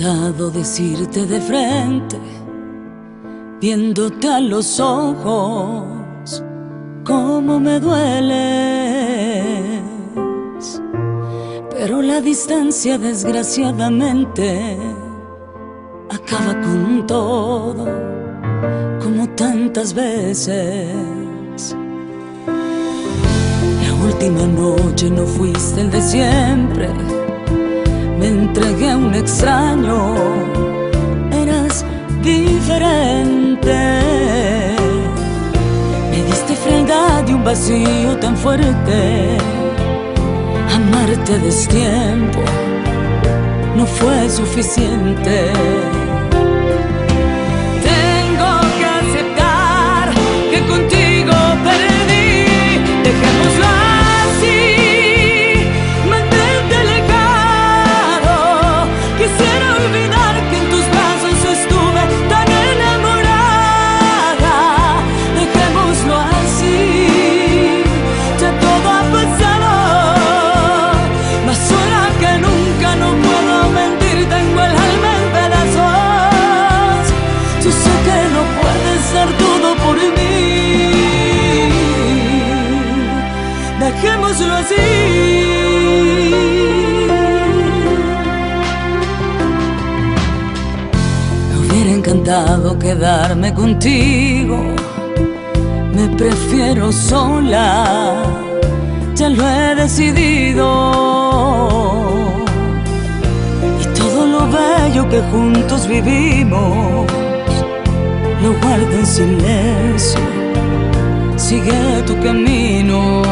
encantado decirte de frente, viéndote a los ojos, cómo me dueles. Pero la distancia, desgraciadamente, acaba con todo, como tantas veces. La última noche no fuiste el de siempre, me entregué a un extraño, eras diferente. Me diste frialdad y un vacío tan fuerte. Amarte a destiempo no fue suficiente. Tengo que aceptar que contigo perdí. Dejémoslo así, mantente alejado. Quisiera olvidar que en tus brazos estuve tan enamorada. Dejémoslo así, ya todo ha pasado. Más sola que nunca, no puedo mentir, tengo el alma en pedazos. Yo sé que no puedes dar todo por mí. Dejémoslo así. Me hubiera encantado quedarme contigo, me prefiero sola, ya lo he decidido. Y todo lo bello que juntos vivimos lo guardo en silencio. Sigue tu camino.